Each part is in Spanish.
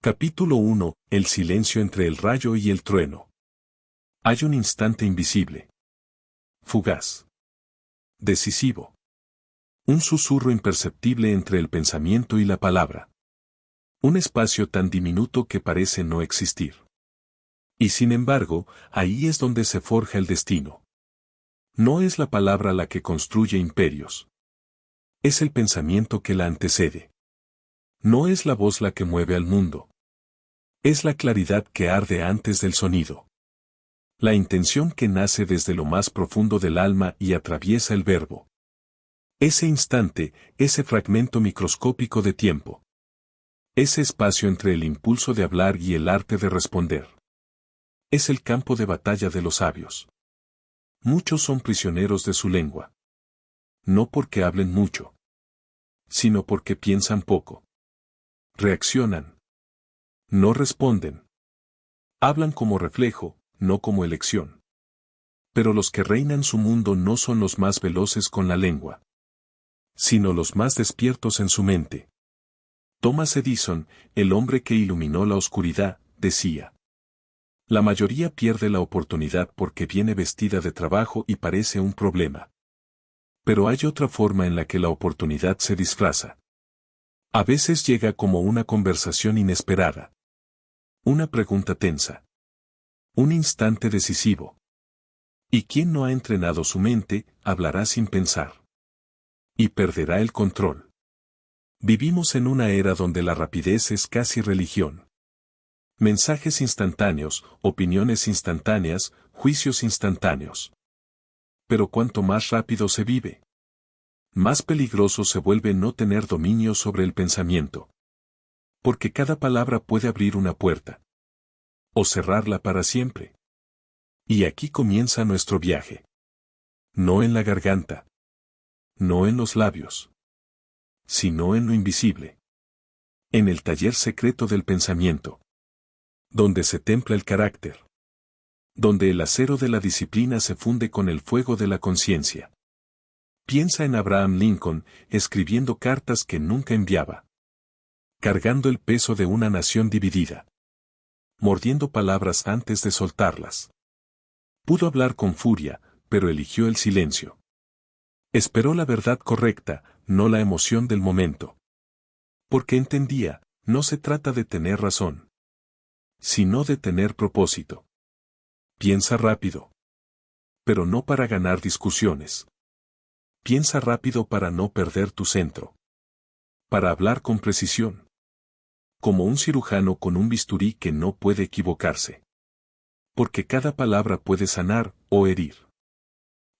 Capítulo 1. El silencio entre el rayo y el trueno. Hay un instante invisible. Fugaz. Decisivo. Un susurro imperceptible entre el pensamiento y la palabra. Un espacio tan diminuto que parece no existir. Y sin embargo, ahí es donde se forja el destino. No es la palabra la que construye imperios. Es el pensamiento que la antecede. No es la voz la que mueve al mundo. Es la claridad que arde antes del sonido. La intención que nace desde lo más profundo del alma y atraviesa el verbo. Ese instante, ese fragmento microscópico de tiempo. Ese espacio entre el impulso de hablar y el arte de responder. Es el campo de batalla de los sabios. Muchos son prisioneros de su lengua. No porque hablen mucho, sino porque piensan poco. Reaccionan. No responden. Hablan como reflejo, no como elección. Pero los que reinan su mundo no son los más veloces con la lengua, sino los más despiertos en su mente. Thomas Edison, el hombre que iluminó la oscuridad, decía: la mayoría pierde la oportunidad porque viene vestida de trabajo y parece un problema. Pero hay otra forma en la que la oportunidad se disfraza. A veces llega como una conversación inesperada. Una pregunta tensa. Un instante decisivo. Y quien no ha entrenado su mente, hablará sin pensar. Y perderá el control. Vivimos en una era donde la rapidez es casi religión. Mensajes instantáneos, opiniones instantáneas, juicios instantáneos. Pero cuanto más rápido se vive, más peligroso se vuelve no tener dominio sobre el pensamiento. Porque cada palabra puede abrir una puerta. O cerrarla para siempre. Y aquí comienza nuestro viaje. No en la garganta. No en los labios. Sino en lo invisible. En el taller secreto del pensamiento. Donde se templa el carácter. Donde el acero de la disciplina se funde con el fuego de la conciencia. Piensa en Abraham Lincoln, escribiendo cartas que nunca enviaba. Cargando el peso de una nación dividida. Mordiendo palabras antes de soltarlas. Pudo hablar con furia, pero eligió el silencio. Esperó la verdad correcta, no la emoción del momento. Porque entendía, no se trata de tener razón, sino de tener propósito. Piensa rápido. Pero no para ganar discusiones. Piensa rápido para no perder tu centro. Para hablar con precisión. Como un cirujano con un bisturí que no puede equivocarse. Porque cada palabra puede sanar o herir.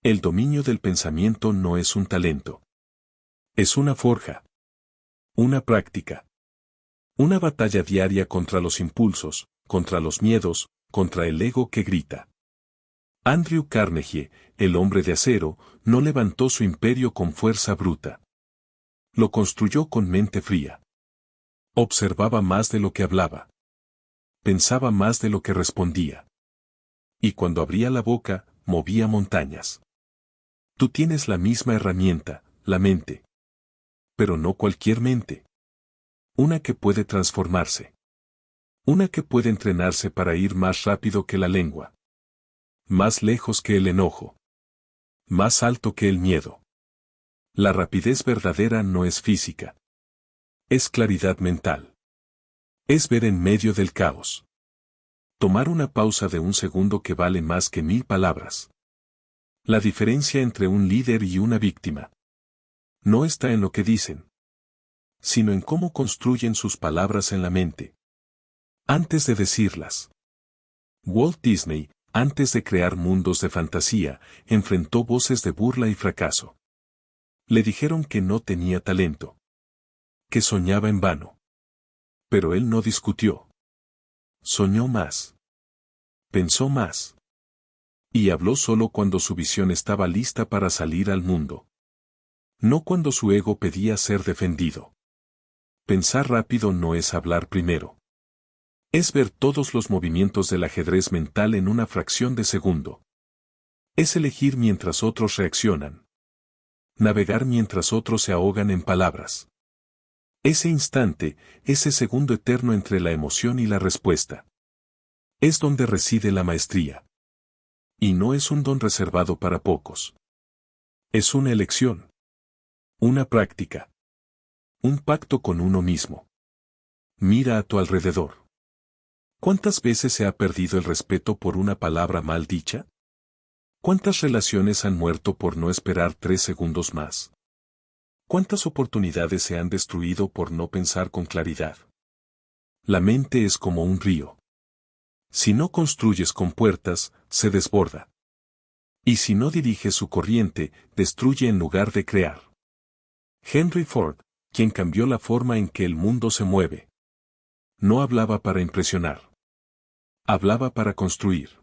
El dominio del pensamiento no es un talento. Es una forja. Una práctica. Una batalla diaria contra los impulsos, contra los miedos, contra el ego que grita. Andrew Carnegie, el hombre de acero, no levantó su imperio con fuerza bruta. Lo construyó con mente fría. Observaba más de lo que hablaba. Pensaba más de lo que respondía. Y cuando abría la boca, movía montañas. Tú tienes la misma herramienta, la mente. Pero no cualquier mente. Una que puede transformarse. Una que puede entrenarse para ir más rápido que la lengua. Más lejos que el enojo. Más alto que el miedo. La rapidez verdadera no es física. Es claridad mental. Es ver en medio del caos. Tomar una pausa de un segundo que vale más que 1000 palabras. La diferencia entre un líder y una víctima no está en lo que dicen, sino en cómo construyen sus palabras en la mente. Antes de decirlas. Walt Disney, antes de crear mundos de fantasía, enfrentó voces de burla y fracaso. Le dijeron que no tenía talento. Que soñaba en vano. Pero él no discutió. Soñó más. Pensó más. Y habló solo cuando su visión estaba lista para salir al mundo. No cuando su ego pedía ser defendido. Pensar rápido no es hablar primero. Es ver todos los movimientos del ajedrez mental en una fracción de segundo. Es elegir mientras otros reaccionan. Navegar mientras otros se ahogan en palabras. Ese instante, ese segundo eterno entre la emoción y la respuesta. Es donde reside la maestría. Y no es un don reservado para pocos. Es una elección. Una práctica. Un pacto con uno mismo. Mira a tu alrededor. ¿Cuántas veces se ha perdido el respeto por una palabra mal dicha? ¿Cuántas relaciones han muerto por no esperar 3 segundos más? ¿Cuántas oportunidades se han destruido por no pensar con claridad? La mente es como un río. Si no construyes con puertas, se desborda. Y si no diriges su corriente, destruye en lugar de crear. Henry Ford, quien cambió la forma en que el mundo se mueve. No hablaba para impresionar. Hablaba para construir.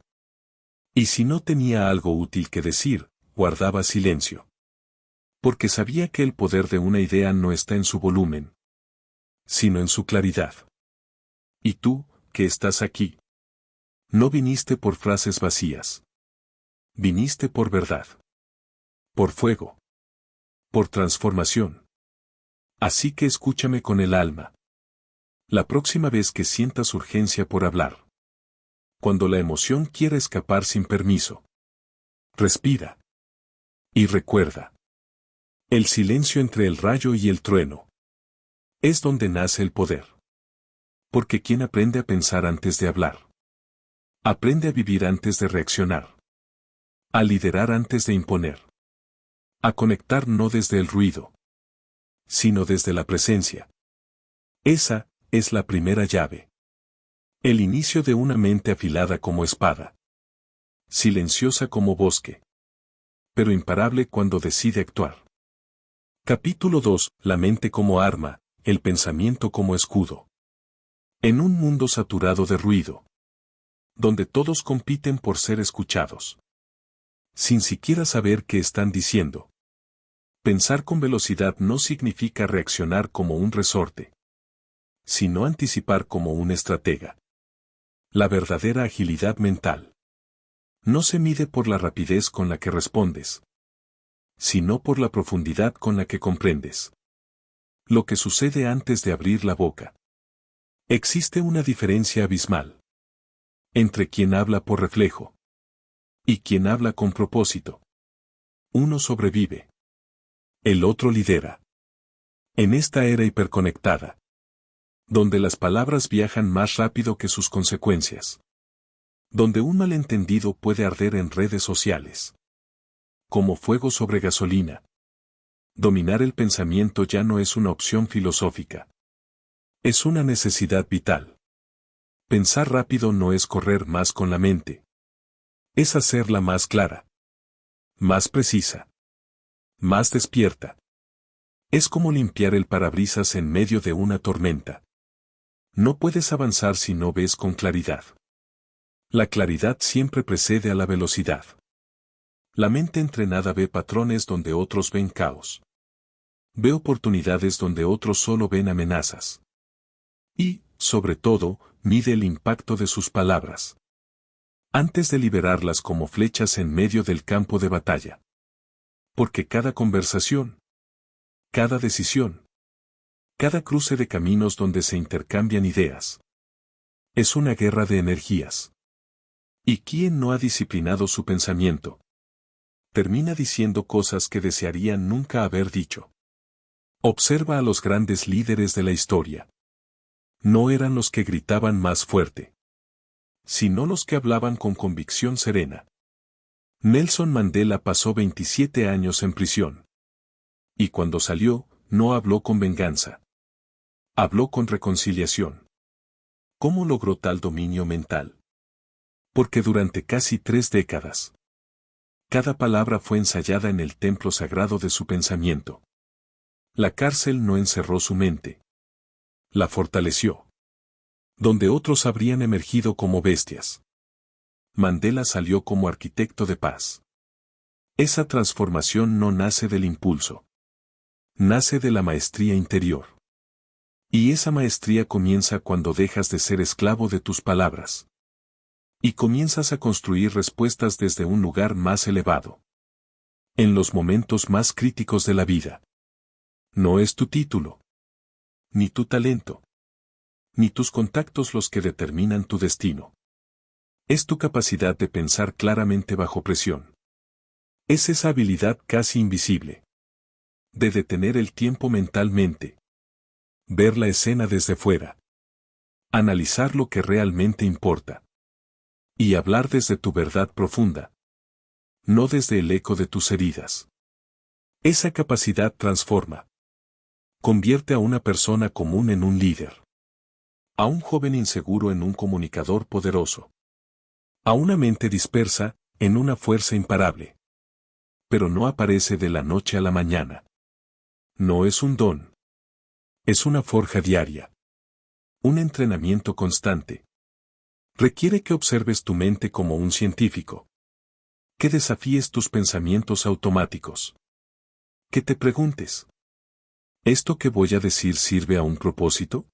Y si no tenía algo útil que decir, guardaba silencio. Porque sabía que el poder de una idea no está en su volumen, sino en su claridad. Y tú, que estás aquí, no viniste por frases vacías. Viniste por verdad. Por fuego. Por transformación. Así que escúchame con el alma. La próxima vez que sientas urgencia por hablar. Cuando la emoción quiera escapar sin permiso. Respira. Y recuerda. El silencio entre el rayo y el trueno. Es donde nace el poder. Porque quien aprende a pensar antes de hablar. Aprende a vivir antes de reaccionar. A liderar antes de imponer. A conectar no desde el ruido, sino desde la presencia. Esa es la primera llave. El inicio de una mente afilada como espada. Silenciosa como bosque. Pero imparable cuando decide actuar. Capítulo 2. La mente como arma, el pensamiento como escudo. En un mundo saturado de ruido. Donde todos compiten por ser escuchados. Sin siquiera saber qué están diciendo. Pensar con velocidad no significa reaccionar como un resorte. Sino anticipar como un estratega. La verdadera agilidad mental. No se mide por la rapidez con la que respondes. Sino por la profundidad con la que comprendes. Lo que sucede antes de abrir la boca. Existe una diferencia abismal. Entre quien habla por reflejo. Y quien habla con propósito. Uno sobrevive. El otro lidera. En esta era hiperconectada. Donde las palabras viajan más rápido que sus consecuencias. Donde un malentendido puede arder en redes sociales. Como fuego sobre gasolina. Dominar el pensamiento ya no es una opción filosófica. Es una necesidad vital. Pensar rápido no es correr más con la mente. Es hacerla más clara. Más precisa. Más despierta. Es como limpiar el parabrisas en medio de una tormenta. No puedes avanzar si no ves con claridad. La claridad siempre precede a la velocidad. La mente entrenada ve patrones donde otros ven caos. Ve oportunidades donde otros solo ven amenazas. Y, sobre todo, mide el impacto de sus palabras. Antes de liberarlas como flechas en medio del campo de batalla. Porque cada conversación, cada decisión, cada cruce de caminos donde se intercambian ideas, es una guerra de energías. ¿Y quién no ha disciplinado su pensamiento? Termina diciendo cosas que desearían nunca haber dicho. Observa a los grandes líderes de la historia. No eran los que gritaban más fuerte, sino los que hablaban con convicción serena. Nelson Mandela pasó 27 años en prisión. Y cuando salió, no habló con venganza. Habló con reconciliación. ¿Cómo logró tal dominio mental? Porque durante casi 3 décadas, cada palabra fue ensayada en el templo sagrado de su pensamiento. La cárcel no encerró su mente. La fortaleció. Donde otros habrían emergido como bestias. Mandela salió como arquitecto de paz. Esa transformación no nace del impulso. Nace de la maestría interior. Y esa maestría comienza cuando dejas de ser esclavo de tus palabras. Y comienzas a construir respuestas desde un lugar más elevado. En los momentos más críticos de la vida. No es tu título. ni tu talento, ni tus contactos los que determinan tu destino. Es tu capacidad de pensar claramente bajo presión. Es esa habilidad casi invisible. De detener el tiempo mentalmente. Ver la escena desde fuera. Analizar lo que realmente importa. Y hablar desde tu verdad profunda. No desde el eco de tus heridas. Esa capacidad transforma. Convierte a una persona común en un líder. A un joven inseguro en un comunicador poderoso. A una mente dispersa, en una fuerza imparable. Pero no aparece de la noche a la mañana. No es un don. Es una forja diaria. Un entrenamiento constante. Requiere que observes tu mente como un científico. Que desafíes tus pensamientos automáticos. Que te preguntes. ¿Esto que voy a decir sirve a un propósito?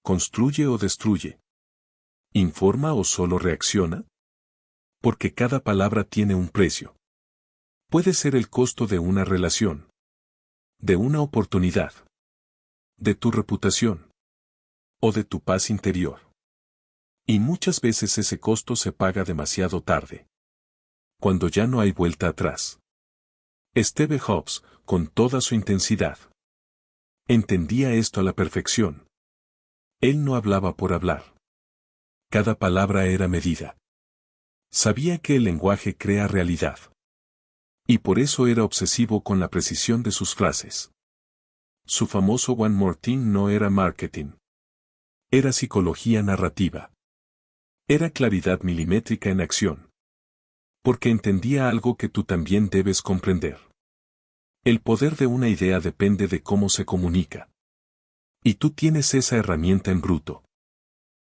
¿Construye o destruye? ¿Informa o solo reacciona? Porque cada palabra tiene un precio. Puede ser el costo de una relación. De una oportunidad. De tu reputación. O de tu paz interior. Y muchas veces ese costo se paga demasiado tarde. Cuando ya no hay vuelta atrás. Steve Jobs, con toda su intensidad. Entendía esto a la perfección. Él no hablaba por hablar. Cada palabra era medida. Sabía que el lenguaje crea realidad. Y por eso era obsesivo con la precisión de sus frases. Su famoso One More Thing no era marketing. Era psicología narrativa. Era claridad milimétrica en acción. Porque entendía algo que tú también debes comprender. El poder de una idea depende de cómo se comunica. Y tú tienes esa herramienta en bruto.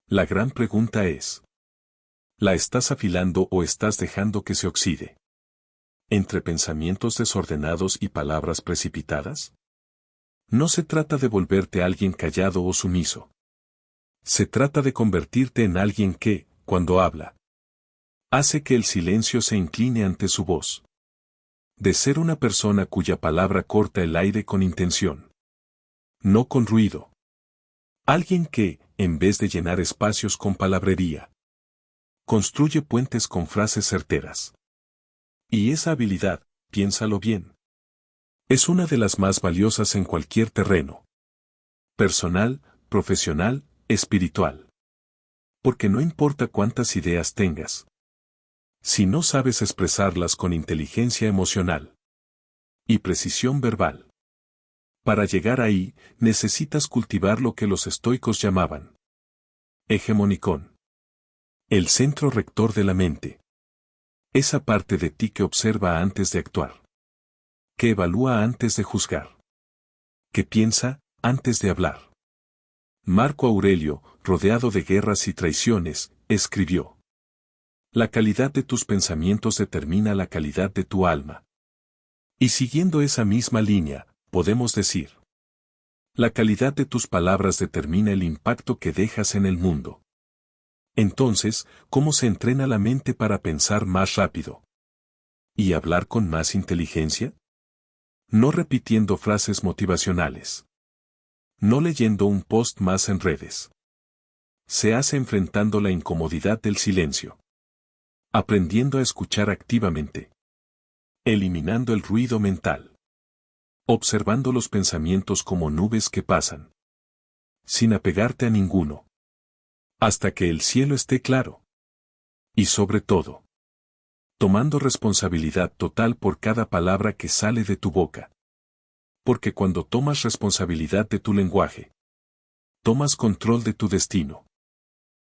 La gran pregunta es: ¿la estás afilando o estás dejando que se oxide? ¿Entre pensamientos desordenados y palabras precipitadas? No se trata de volverte alguien callado o sumiso. Se trata de convertirte en alguien que, cuando habla, hace que el silencio se incline ante su voz. De ser una persona cuya palabra corta el aire con intención. No con ruido. Alguien que, en vez de llenar espacios con palabrería, construye puentes con frases certeras. Y esa habilidad, piénsalo bien, es una de las más valiosas en cualquier terreno. Personal, profesional, espiritual. Porque no importa cuántas ideas tengas. Si no sabes expresarlas con inteligencia emocional y precisión verbal. Para llegar ahí, necesitas cultivar lo que los estoicos llamaban hegemonicón. El centro rector de la mente. Esa parte de ti que observa antes de actuar. Que evalúa antes de juzgar. Que piensa antes de hablar. Marco Aurelio, rodeado de guerras y traiciones, escribió: la calidad de tus pensamientos determina la calidad de tu alma. Y siguiendo esa misma línea, podemos decir: la calidad de tus palabras determina el impacto que dejas en el mundo. Entonces, ¿cómo se entrena la mente para pensar más rápido? ¿Y hablar con más inteligencia? No repitiendo frases motivacionales. No leyendo un post más en redes. Se hace enfrentando la incomodidad del silencio. Aprendiendo a escuchar activamente. Eliminando el ruido mental. Observando los pensamientos como nubes que pasan. Sin apegarte a ninguno. Hasta que el cielo esté claro. Y sobre todo, tomando responsabilidad total por cada palabra que sale de tu boca. Porque cuando tomas responsabilidad de tu lenguaje, tomas control de tu destino.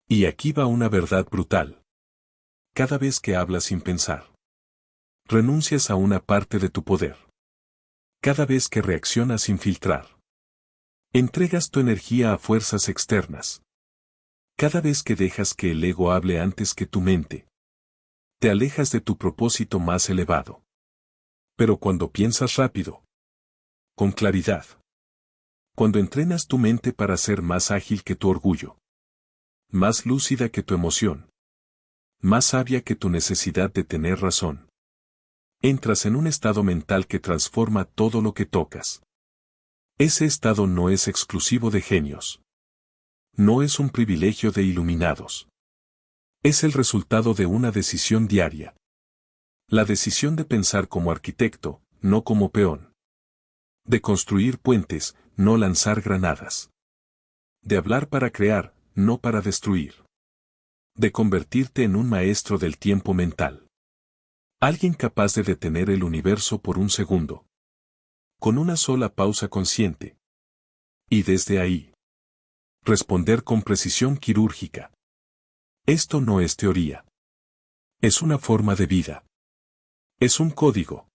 Y aquí va una verdad brutal. Cada vez que hablas sin pensar, renuncias a una parte de tu poder. Cada vez que reaccionas sin filtrar, entregas tu energía a fuerzas externas. Cada vez que dejas que el ego hable antes que tu mente, te alejas de tu propósito más elevado. Pero cuando piensas rápido, con claridad, cuando entrenas tu mente para ser más ágil que tu orgullo, más lúcida que tu emoción, más sabia que tu necesidad de tener razón, entras en un estado mental que transforma todo lo que tocas. Ese estado no es exclusivo de genios. No es un privilegio de iluminados. Es el resultado de una decisión diaria. La decisión de pensar como arquitecto, no como peón. De construir puentes, no lanzar granadas. De hablar para crear, no para destruir. De convertirte en un maestro del tiempo mental. Alguien capaz de detener el universo por un segundo. Con una sola pausa consciente. Y desde ahí. Responder con precisión quirúrgica. Esto no es teoría. Es una forma de vida. Es un código.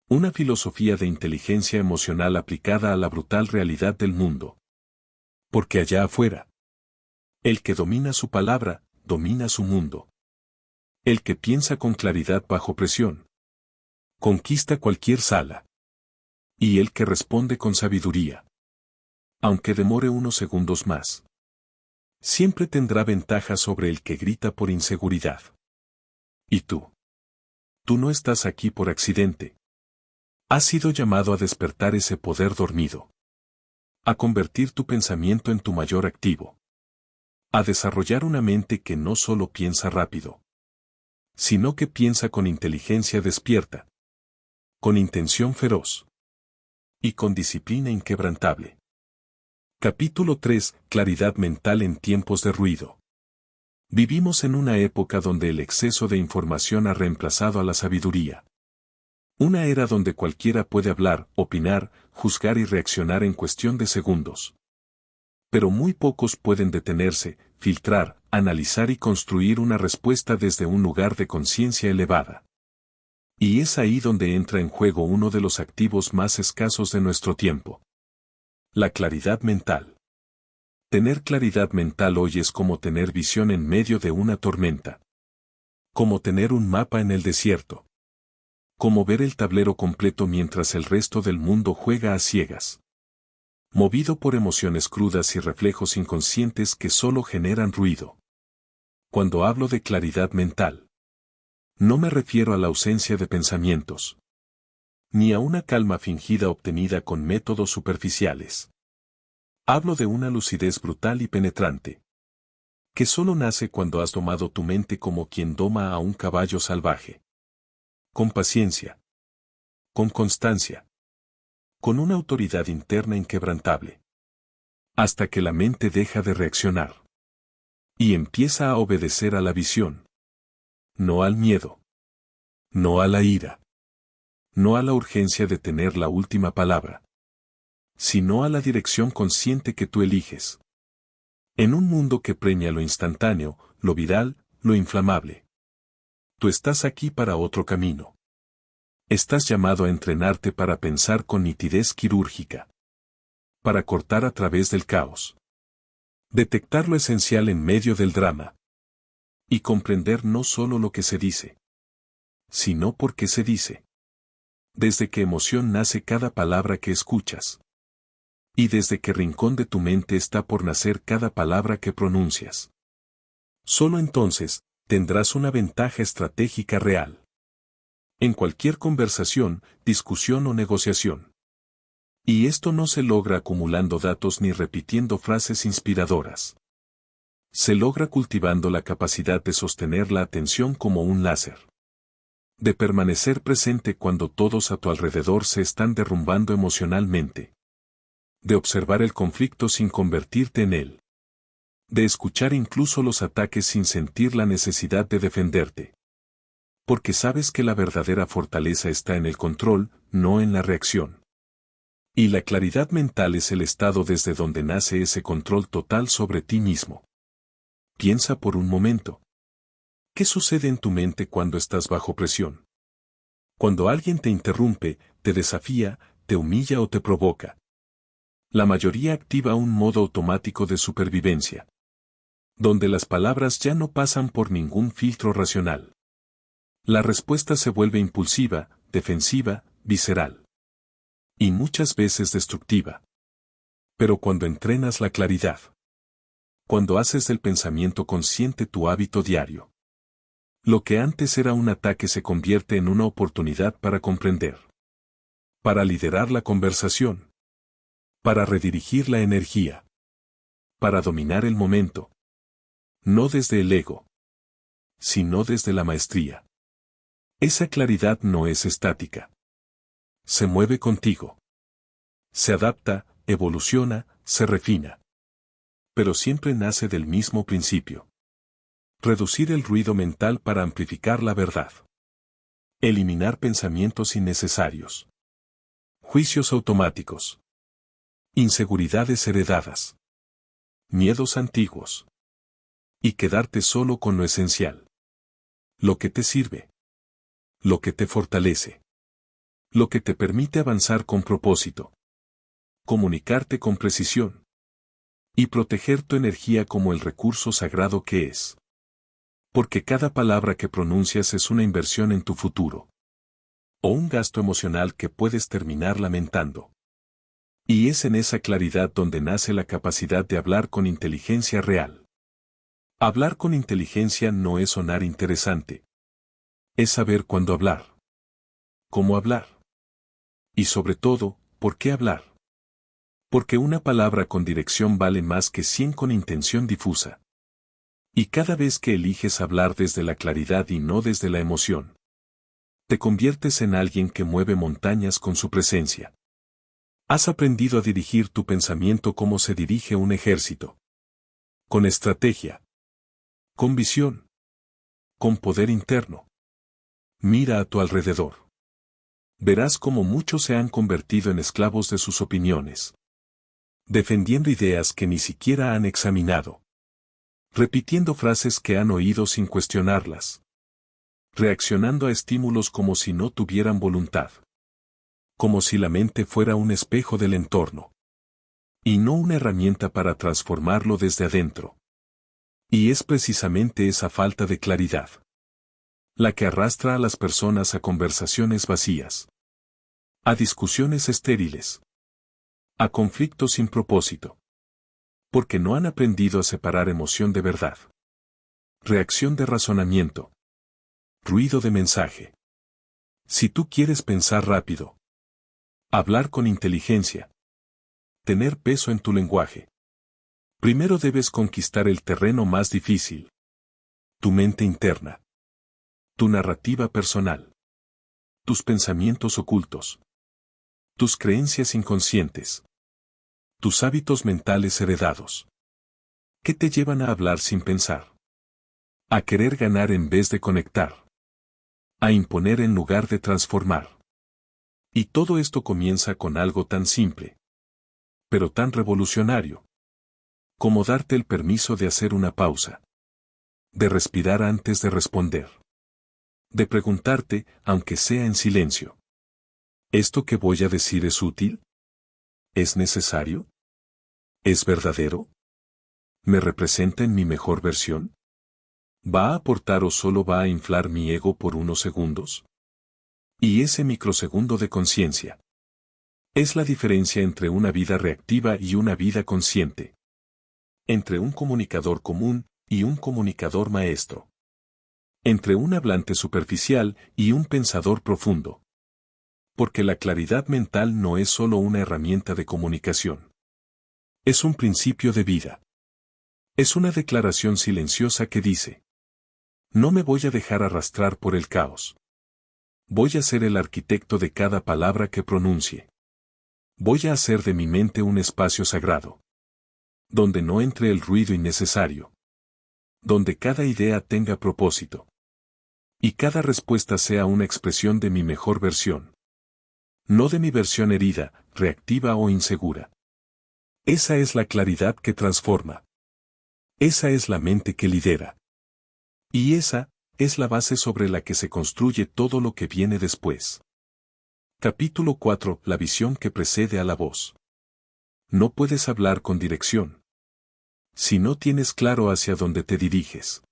Una filosofía de inteligencia emocional aplicada a la brutal realidad del mundo. Porque allá afuera, el que domina su palabra, domina su mundo. El que piensa con claridad bajo presión, conquista cualquier sala. Y el que responde con sabiduría, aunque demore unos segundos más, siempre tendrá ventaja sobre el que grita por inseguridad. ¿Y tú? Tú no estás aquí por accidente. Has sido llamado a despertar ese poder dormido. A convertir tu pensamiento en tu mayor activo. A desarrollar una mente que no solo piensa rápido, sino que piensa con inteligencia despierta, con intención feroz y con disciplina inquebrantable. Capítulo 3. Claridad mental en tiempos de ruido. Vivimos en una época donde el exceso de información ha reemplazado a la sabiduría. Una era donde cualquiera puede hablar, opinar, juzgar y reaccionar en cuestión de segundos. Pero muy pocos pueden detenerse, filtrar, analizar y construir una respuesta desde un lugar de conciencia elevada. Y es ahí donde entra en juego uno de los activos más escasos de nuestro tiempo. La claridad mental. Tener claridad mental hoy es como tener visión en medio de una tormenta. Como tener un mapa en el desierto. Como ver el tablero completo mientras el resto del mundo juega a ciegas. Movido por emociones crudas y reflejos inconscientes que solo generan ruido. Cuando hablo de claridad mental, no me refiero a la ausencia de pensamientos. Ni a una calma fingida obtenida con métodos superficiales. Hablo de una lucidez brutal y penetrante. Que solo nace cuando has domado tu mente como quien doma a un caballo salvaje. Con paciencia. Con constancia. Con una autoridad interna inquebrantable. Hasta que la mente deja de reaccionar. Y empieza a obedecer a la visión. No al miedo. No a la ira. No a la urgencia de tener la última palabra. Sino a la dirección consciente que tú eliges. En un mundo que premia lo instantáneo, lo viral, lo inflamable. Tú estás aquí para otro camino. Estás llamado a entrenarte para pensar con nitidez quirúrgica. Para cortar a través del caos. Detectar lo esencial en medio del drama. Y comprender no solo lo que se dice, sino por qué se dice. Desde qué emoción nace cada palabra que escuchas. Y desde qué rincón de tu mente está por nacer cada palabra que pronuncias. Solo entonces, tendrás una ventaja estratégica real. En cualquier conversación, discusión o negociación. Y esto no se logra acumulando datos ni repitiendo frases inspiradoras. Se logra cultivando la capacidad de sostener la atención como un láser. De permanecer presente cuando todos a tu alrededor se están derrumbando emocionalmente. De observar el conflicto sin convertirte en él. De escuchar incluso los ataques sin sentir la necesidad de defenderte. Porque sabes que la verdadera fortaleza está en el control, no en la reacción. Y la claridad mental es el estado desde donde nace ese control total sobre ti mismo. Piensa por un momento. ¿Qué sucede en tu mente cuando estás bajo presión? Cuando alguien te interrumpe, te desafía, te humilla o te provoca. La mayoría activa un modo automático de supervivencia. Donde las palabras ya no pasan por ningún filtro racional. La respuesta se vuelve impulsiva, defensiva, visceral. Y muchas veces destructiva. Pero cuando entrenas la claridad. Cuando haces del pensamiento consciente tu hábito diario. Lo que antes era un ataque se convierte en una oportunidad para comprender. Para liderar la conversación. Para redirigir la energía. Para dominar el momento. No desde el ego, sino desde la maestría. Esa claridad no es estática. Se mueve contigo. Se adapta, evoluciona, se refina. Pero siempre nace del mismo principio. Reducir el ruido mental para amplificar la verdad. Eliminar pensamientos innecesarios. Juicios automáticos. Inseguridades heredadas. Miedos antiguos. Y quedarte solo con lo esencial. Lo que te sirve. Lo que te fortalece. Lo que te permite avanzar con propósito. Comunicarte con precisión. Y proteger tu energía como el recurso sagrado que es. Porque cada palabra que pronuncias es una inversión en tu futuro. O un gasto emocional que puedes terminar lamentando. Y es en esa claridad donde nace la capacidad de hablar con inteligencia real. Hablar con inteligencia no es sonar interesante. Es saber cuándo hablar. Cómo hablar. Y sobre todo, ¿por qué hablar? Porque una palabra con dirección vale más que 100 con intención difusa. Y cada vez que eliges hablar desde la claridad y no desde la emoción, te conviertes en alguien que mueve montañas con su presencia. Has aprendido a dirigir tu pensamiento como se dirige un ejército. Con estrategia. Con visión. Con poder interno. Mira a tu alrededor. Verás cómo muchos se han convertido en esclavos de sus opiniones. Defendiendo ideas que ni siquiera han examinado. Repitiendo frases que han oído sin cuestionarlas. Reaccionando a estímulos como si no tuvieran voluntad. Como si la mente fuera un espejo del entorno. Y no una herramienta para transformarlo desde adentro. Y es precisamente esa falta de claridad la que arrastra a las personas a conversaciones vacías. A discusiones estériles. A conflictos sin propósito. Porque no han aprendido a separar emoción de verdad. Reacción de razonamiento. Ruido de mensaje. Si tú quieres pensar rápido. Hablar con inteligencia. Tener peso en tu lenguaje. Primero debes conquistar el terreno más difícil. Tu mente interna. Tu narrativa personal. Tus pensamientos ocultos. Tus creencias inconscientes. Tus hábitos mentales heredados. ¿Qué te llevan a hablar sin pensar? A querer ganar en vez de conectar. A imponer en lugar de transformar. Y todo esto comienza con algo tan simple. Pero tan revolucionario. Como darte el permiso de hacer una pausa. De respirar antes de responder. De preguntarte, aunque sea en silencio. ¿Esto que voy a decir es útil? ¿Es necesario? ¿Es verdadero? ¿Me representa en mi mejor versión? ¿Va a aportar o solo va a inflar mi ego por unos segundos? Y ese microsegundo de conciencia. Es la diferencia entre una vida reactiva y una vida consciente. Entre un comunicador común y un comunicador maestro. Entre un hablante superficial y un pensador profundo. Porque la claridad mental no es solo una herramienta de comunicación. Es un principio de vida. Es una declaración silenciosa que dice: no me voy a dejar arrastrar por el caos. Voy a ser el arquitecto de cada palabra que pronuncie. Voy a hacer de mi mente un espacio sagrado. Donde no entre el ruido innecesario. Donde cada idea tenga propósito. Y cada respuesta sea una expresión de mi mejor versión. No de mi versión herida, reactiva o insegura. Esa es la claridad que transforma. Esa es la mente que lidera. Y esa es la base sobre la que se construye todo lo que viene después. Capítulo 4. La visión que precede a la voz. No puedes hablar con dirección. Si no tienes claro hacia dónde te diriges.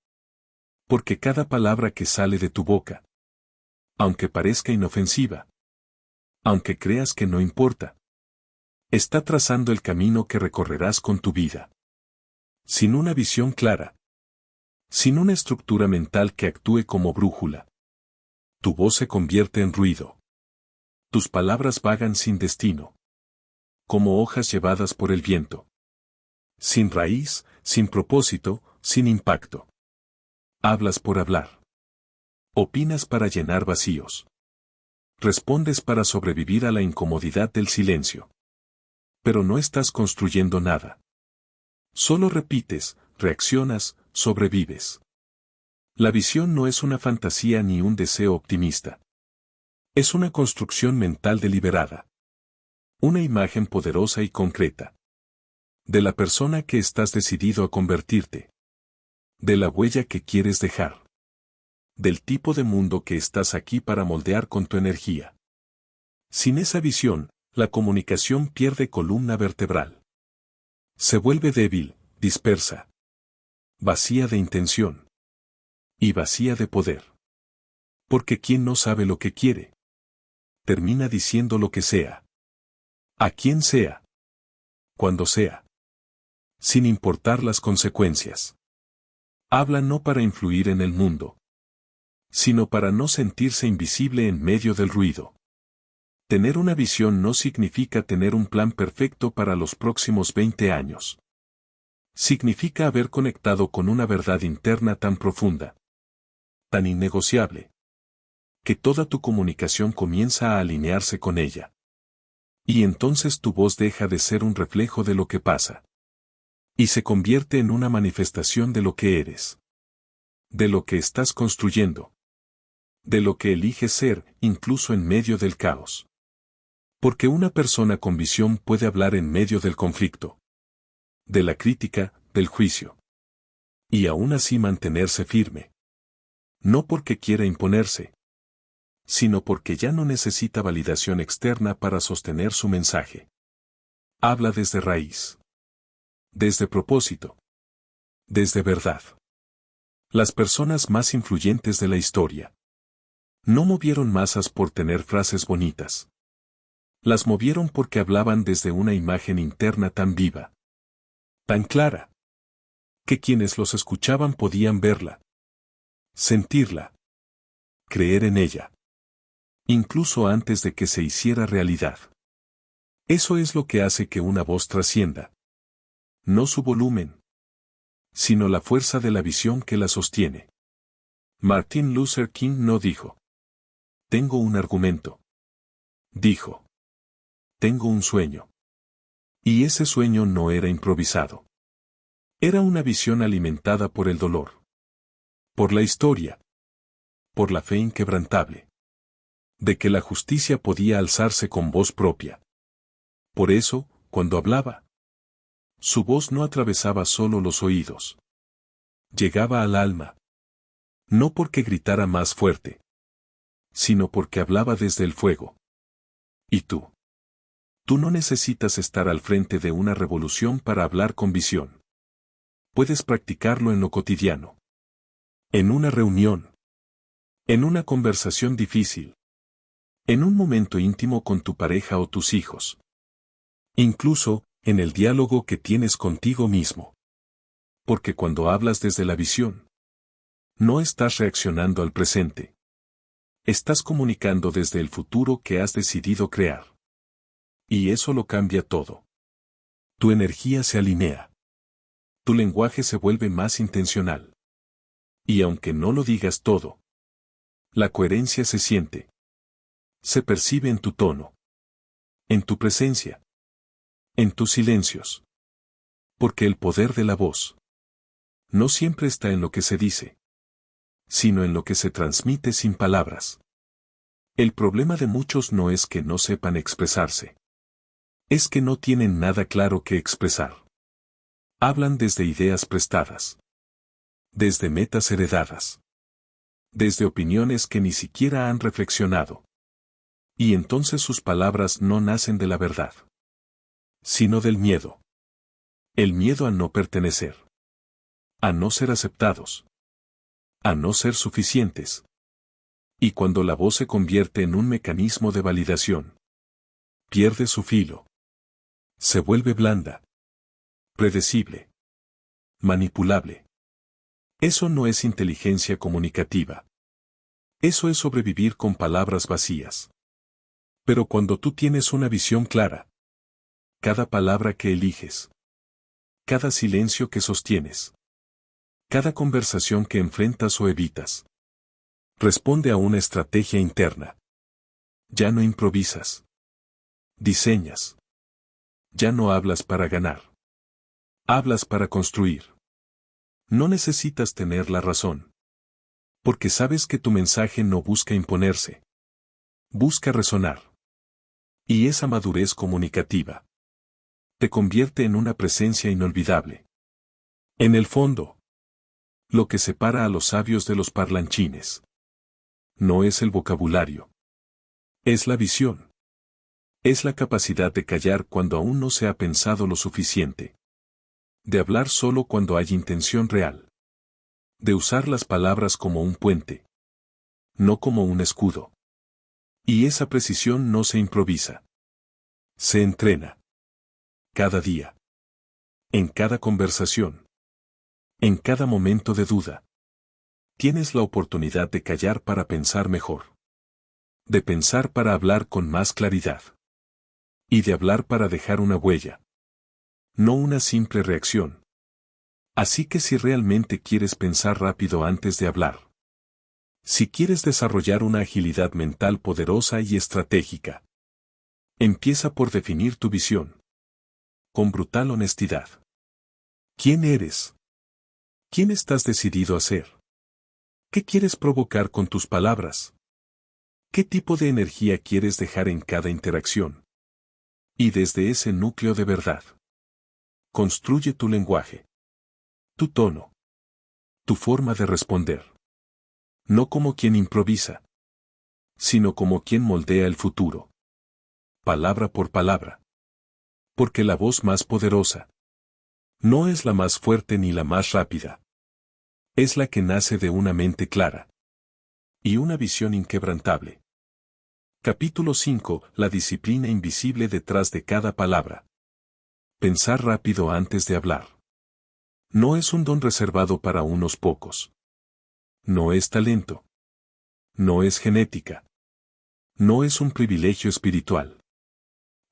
Porque cada palabra que sale de tu boca, aunque parezca inofensiva, aunque creas que no importa, está trazando el camino que recorrerás con tu vida. Sin una visión clara, sin una estructura mental que actúe como brújula, tu voz se convierte en ruido. Tus palabras vagan sin destino. como hojas llevadas por el viento. Sin raíz, sin propósito, sin impacto. Hablas por hablar. Opinas para llenar vacíos. Respondes para sobrevivir a la incomodidad del silencio. Pero no estás construyendo nada. Solo repites, reaccionas, sobrevives. La visión no es una fantasía ni un deseo optimista. Es una construcción mental deliberada. Una imagen poderosa y concreta. De la persona que estás decidido a convertirte. De la huella que quieres dejar. Del tipo de mundo que estás aquí para moldear con tu energía. Sin esa visión, la comunicación pierde columna vertebral. Se vuelve débil, dispersa. Vacía de intención. Y vacía de poder. Porque quien no sabe lo que quiere, termina diciendo lo que sea. A quien sea. Cuando sea. Sin importar las consecuencias. Habla no para influir en el mundo, sino para no sentirse invisible en medio del ruido. Tener una visión no significa tener un plan perfecto para los próximos 20 años. Significa haber conectado con una verdad interna tan profunda, tan innegociable, que toda tu comunicación comienza a alinearse con ella. Y entonces tu voz deja de ser un reflejo de lo que pasa. Y se convierte en una manifestación de lo que eres. De lo que estás construyendo. De lo que eliges ser, incluso en medio del caos. Porque una persona con visión puede hablar en medio del conflicto. De la crítica, del juicio. Y aún así mantenerse firme. No porque quiera imponerse, sino porque ya no necesita validación externa para sostener su mensaje. Habla desde raíz. Desde propósito. Desde verdad. Las personas más influyentes de la historia no movieron masas por tener frases bonitas. Las movieron porque hablaban desde una imagen interna tan viva, tan clara, que quienes los escuchaban podían verla, sentirla, creer en ella, incluso antes de que se hiciera realidad. Eso es lo que hace que una voz trascienda. No su volumen, sino la fuerza de la visión que la sostiene. Martin Luther King no dijo: tengo un argumento. Dijo: tengo un sueño. Y ese sueño no era improvisado. Era una visión alimentada por el dolor. Por la historia. Por la fe inquebrantable. De que la justicia podía alzarse con voz propia. Por eso, cuando hablaba, su voz no atravesaba solo los oídos. Llegaba al alma. No porque gritara más fuerte, sino porque hablaba desde el fuego. ¿Y tú? Tú no necesitas estar al frente de una revolución para hablar con visión. Puedes practicarlo en lo cotidiano. En una reunión. En una conversación difícil. En un momento íntimo con tu pareja o tus hijos. Incluso, en el diálogo que tienes contigo mismo. Porque cuando hablas desde la visión, no estás reaccionando al presente. Estás comunicando desde el futuro que has decidido crear. Y eso lo cambia todo. Tu energía se alinea. Tu lenguaje se vuelve más intencional. Y aunque no lo digas todo, la coherencia se siente. Se percibe en tu tono. En tu presencia. En tus silencios. Porque el poder de la voz no siempre está en lo que se dice, sino en lo que se transmite sin palabras. El problema de muchos no es que no sepan expresarse. Es que no tienen nada claro que expresar. Hablan desde ideas prestadas. Desde metas heredadas. Desde opiniones que ni siquiera han reflexionado. Y entonces sus palabras no nacen de la verdad, sino del miedo. El miedo a no pertenecer. A no ser aceptados. A no ser suficientes. Y cuando la voz se convierte en un mecanismo de validación, pierde su filo. Se vuelve blanda. Predecible. Manipulable. Eso no es inteligencia comunicativa. Eso es sobrevivir con palabras vacías. Pero cuando tú tienes una visión clara, Cada palabra que eliges. Cada silencio que sostienes. Cada conversación que enfrentas o evitas. Responde a una estrategia interna. Ya no improvisas. Diseñas. Ya no hablas para ganar. Hablas para construir. No necesitas tener la razón. Porque sabes que tu mensaje no busca imponerse. Busca resonar. Y esa madurez comunicativa te convierte en una presencia inolvidable. En el fondo, lo que separa a los sabios de los parlanchines no es el vocabulario. Es la visión. Es la capacidad de callar cuando aún no se ha pensado lo suficiente. De hablar solo cuando hay intención real. De usar las palabras como un puente. No como un escudo. Y esa precisión no se improvisa. Se entrena. Cada día. En cada conversación. En cada momento de duda. Tienes la oportunidad de callar para pensar mejor. De pensar para hablar con más claridad. Y de hablar para dejar una huella. No una simple reacción. Así que si realmente quieres pensar rápido antes de hablar. Si quieres desarrollar una agilidad mental poderosa y estratégica. Empieza por definir tu visión. Con brutal honestidad. ¿Quién eres? ¿Quién estás decidido a ser? ¿Qué quieres provocar con tus palabras? ¿Qué tipo de energía quieres dejar en cada interacción? Y desde ese núcleo de verdad. Construye tu lenguaje. Tu tono. Tu forma de responder. No como quien improvisa. Sino como quien moldea el futuro. Palabra por palabra. Porque la voz más poderosa no es la más fuerte ni la más rápida. Es la que nace de una mente clara. Y una visión inquebrantable. Capítulo 5. La disciplina invisible detrás de cada palabra. Pensar rápido antes de hablar. No es un don reservado para unos pocos. No es talento. No es genética. No es un privilegio espiritual.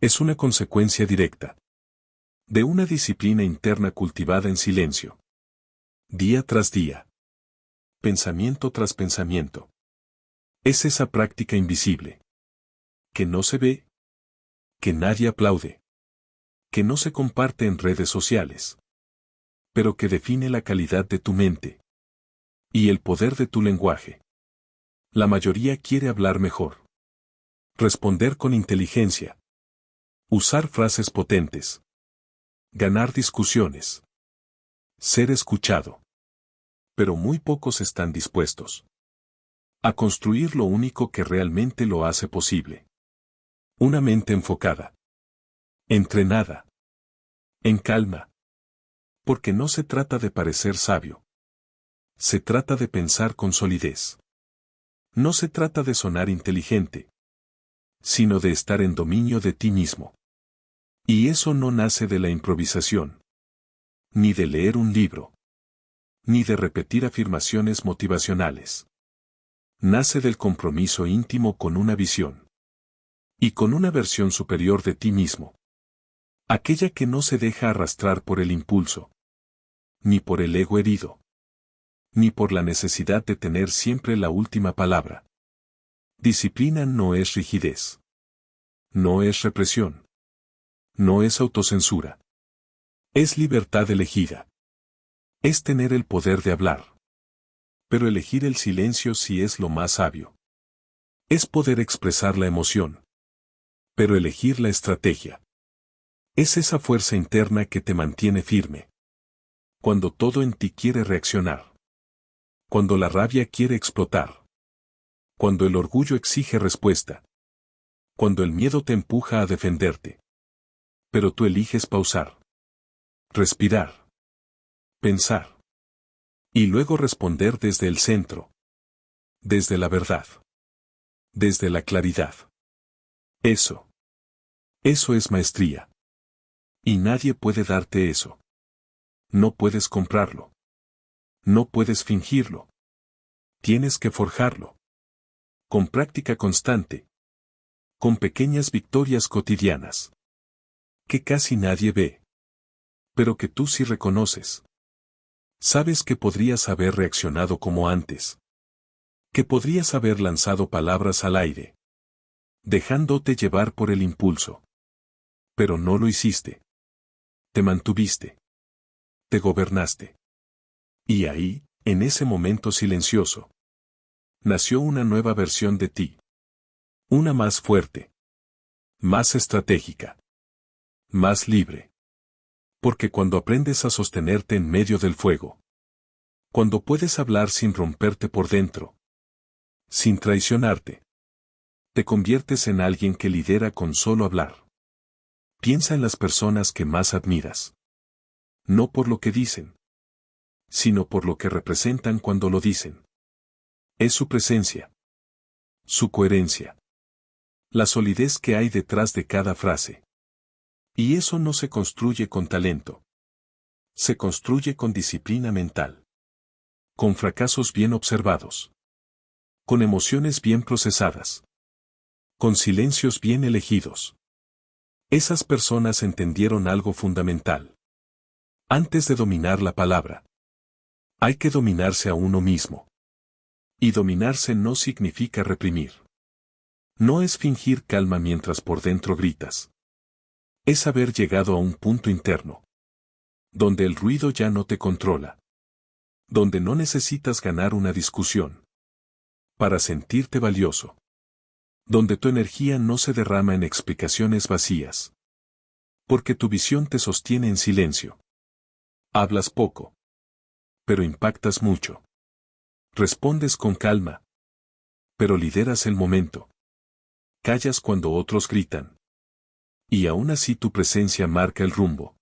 Es una consecuencia directa de una disciplina interna cultivada en silencio. Día tras día. Pensamiento tras pensamiento. Es esa práctica invisible. Que no se ve. Que nadie aplaude. Que no se comparte en redes sociales. Pero que define la calidad de tu mente. Y el poder de tu lenguaje. La mayoría quiere hablar mejor. Responder con inteligencia. Usar frases potentes. Ganar discusiones. Ser escuchado. Pero muy pocos están dispuestos a construir lo único que realmente lo hace posible. Una mente enfocada. Entrenada. En calma. Porque no se trata de parecer sabio. Se trata de pensar con solidez. No se trata de sonar inteligente. Sino de estar en dominio de ti mismo. Y eso no nace de la improvisación. Ni de leer un libro. Ni de repetir afirmaciones motivacionales. Nace del compromiso íntimo con una visión. Y con una versión superior de ti mismo. Aquella que no se deja arrastrar por el impulso. Ni por el ego herido. Ni por la necesidad de tener siempre la última palabra. Disciplina no es rigidez. No es represión. No es autocensura. Es libertad elegida. Es tener el poder de hablar. Pero elegir el silencio sí es lo más sabio. Es poder expresar la emoción. Pero elegir la estrategia. Es esa fuerza interna que te mantiene firme. Cuando todo en ti quiere reaccionar. Cuando la rabia quiere explotar. Cuando el orgullo exige respuesta. Cuando el miedo te empuja a defenderte. Pero tú eliges pausar. Respirar. Pensar. Y luego responder desde el centro. Desde la verdad. Desde la claridad. Eso. Eso es maestría. Y nadie puede darte eso. No puedes comprarlo. No puedes fingirlo. Tienes que forjarlo. Con práctica constante. Con pequeñas victorias cotidianas. que casi nadie ve, pero que tú sí reconoces. Sabes que podrías haber reaccionado como antes, que podrías haber lanzado palabras al aire, dejándote llevar por el impulso. Pero no lo hiciste. Te mantuviste. Te gobernaste. Y ahí, en ese momento silencioso, nació una nueva versión de ti. Una más fuerte. Más estratégica. Más libre. Porque cuando aprendes a sostenerte en medio del fuego, cuando puedes hablar sin romperte por dentro, sin traicionarte, te conviertes en alguien que lidera con solo hablar. Piensa en las personas que más admiras. No por lo que dicen, sino por lo que representan cuando lo dicen. Es su presencia, su coherencia, la solidez que hay detrás de cada frase. Y eso no se construye con talento. Se construye con disciplina mental. Con fracasos bien observados. Con emociones bien procesadas. Con silencios bien elegidos. Esas personas entendieron algo fundamental. Antes de dominar la palabra, hay que dominarse a uno mismo. Y dominarse no significa reprimir. No es fingir calma mientras por dentro gritas. Es haber llegado a un punto interno, donde el ruido ya no te controla. Donde no necesitas ganar una discusión para sentirte valioso. Donde tu energía no se derrama en explicaciones vacías. Porque tu visión te sostiene en silencio. Hablas poco, pero impactas mucho. Respondes con calma, pero lideras el momento. Callas cuando otros gritan. Y aún así tu presencia marca el rumbo.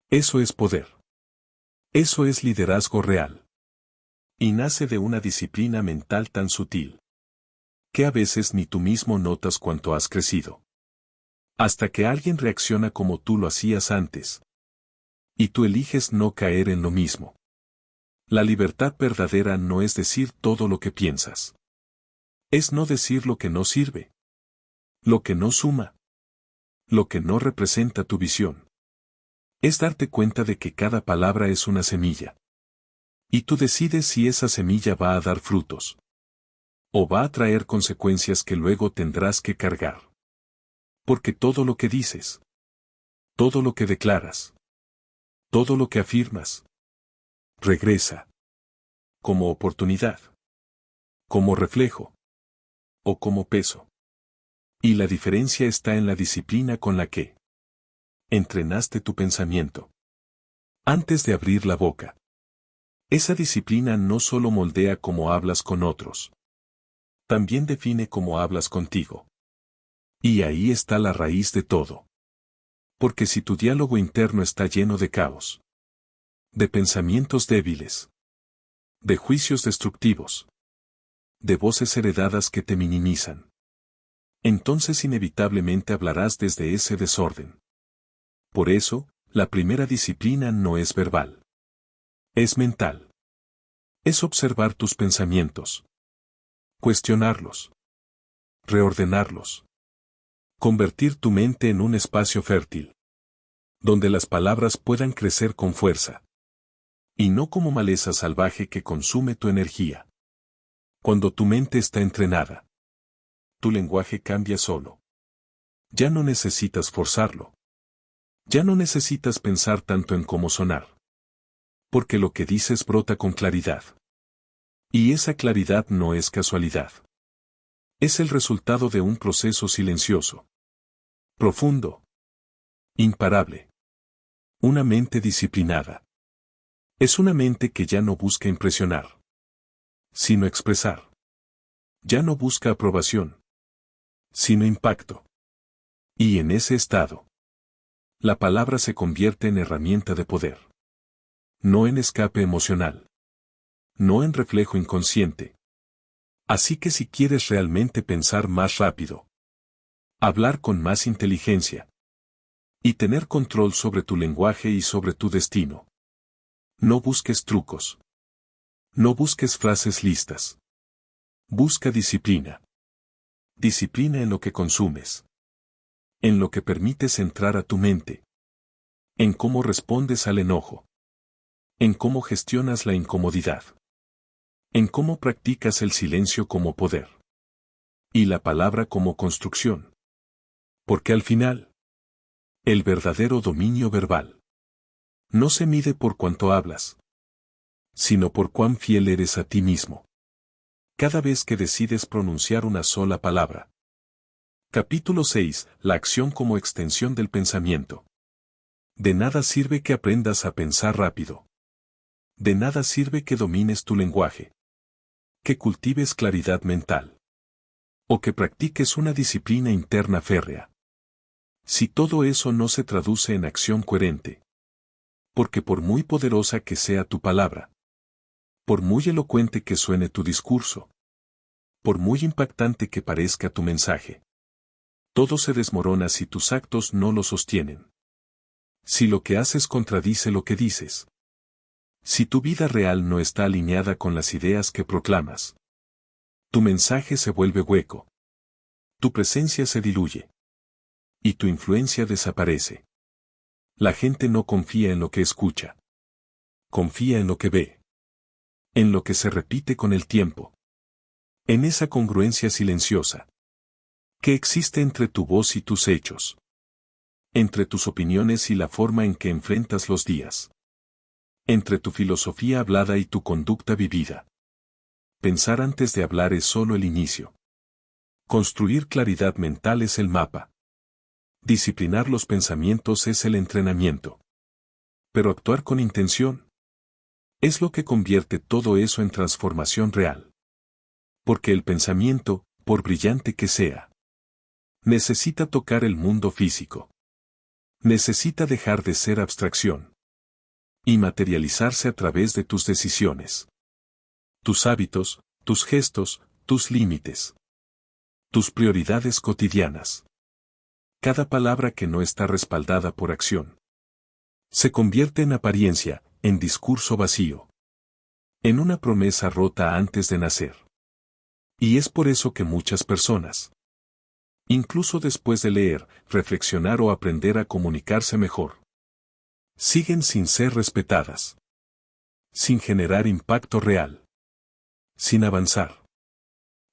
Eso es poder. Eso es liderazgo real. Y nace de una disciplina mental tan sutil, que a veces ni tú mismo notas cuánto has crecido. Hasta que alguien reacciona como tú lo hacías antes. Y tú eliges no caer en lo mismo. La libertad verdadera no es decir todo lo que piensas. Es no decir lo que no sirve. Lo que no suma. Lo que no representa tu visión. Es darte cuenta de que cada palabra es una semilla. Y tú decides si esa semilla va a dar frutos. O va a traer consecuencias que luego tendrás que cargar. Porque todo lo que dices, todo lo que declaras, todo lo que afirmas, regresa. Como oportunidad. Como reflejo. O como peso. Y la diferencia está en la disciplina con la que entrenaste tu pensamiento. Antes de abrir la boca. Esa disciplina no solo moldea cómo hablas con otros. También define cómo hablas contigo. Y ahí está la raíz de todo. Porque si tu diálogo interno está lleno de caos, de pensamientos débiles, de juicios destructivos, de voces heredadas que te minimizan, entonces inevitablemente hablarás desde ese desorden. Por eso, la primera disciplina no es verbal. Es mental. Es observar tus pensamientos. Cuestionarlos. Reordenarlos. Convertir tu mente en un espacio fértil. Donde las palabras puedan crecer con fuerza. Y no como maleza salvaje que consume tu energía. Cuando tu mente está entrenada, tu lenguaje cambia solo. Ya no necesitas forzarlo. Ya no necesitas pensar tanto en cómo sonar. Porque lo que dices brota con claridad. Y esa claridad no es casualidad. Es el resultado de un proceso silencioso. Profundo. Imparable. Una mente disciplinada. Es una mente que ya no busca impresionar, sino expresar. Ya no busca aprobación, sino impacto. Y en ese estado, la palabra se convierte en herramienta de poder. No en escape emocional. No en reflejo inconsciente. Así que si quieres realmente pensar más rápido, hablar con más inteligencia, y tener control sobre tu lenguaje y sobre tu destino, no busques trucos. No busques frases listas. Busca disciplina. Disciplina en lo que consumes. En lo que permites entrar a tu mente. En cómo respondes al enojo. En cómo gestionas la incomodidad. En cómo practicas el silencio como poder. Y la palabra como construcción. Porque al final, el verdadero dominio verbal no se mide por cuánto hablas, sino por cuán fiel eres a ti mismo. Cada vez que decides pronunciar una sola palabra. Capítulo 6. La acción como extensión del pensamiento. De nada sirve que aprendas a pensar rápido. De nada sirve que domines tu lenguaje. Que cultives claridad mental. O que practiques una disciplina interna férrea. Si todo eso no se traduce en acción coherente. Porque por muy poderosa que sea tu palabra, por muy elocuente que suene tu discurso, por muy impactante que parezca tu mensaje, todo se desmorona si tus actos no lo sostienen. Si lo que haces contradice lo que dices. Si tu vida real no está alineada con las ideas que proclamas. Tu mensaje se vuelve hueco. Tu presencia se diluye. Y tu influencia desaparece. La gente no confía en lo que escucha. Confía en lo que ve. En lo que se repite con el tiempo. En esa congruencia silenciosa que existe entre tu voz y tus hechos. Entre tus opiniones y la forma en que enfrentas los días. Entre tu filosofía hablada y tu conducta vivida. Pensar antes de hablar es solo el inicio. Construir claridad mental es el mapa. Disciplinar los pensamientos es el entrenamiento. Pero actuar con intención es lo que convierte todo eso en transformación real. Porque el pensamiento, por brillante que sea, necesita tocar el mundo físico. Necesita dejar de ser abstracción. Y materializarse a través de tus decisiones. Tus hábitos, tus gestos, tus límites. Tus prioridades cotidianas. Cada palabra que no está respaldada por acción se convierte en apariencia, en discurso vacío. En una promesa rota antes de nacer. Y es por eso que muchas personas, incluso después de leer, reflexionar o aprender a comunicarse mejor, siguen sin ser respetadas. Sin generar impacto real. Sin avanzar.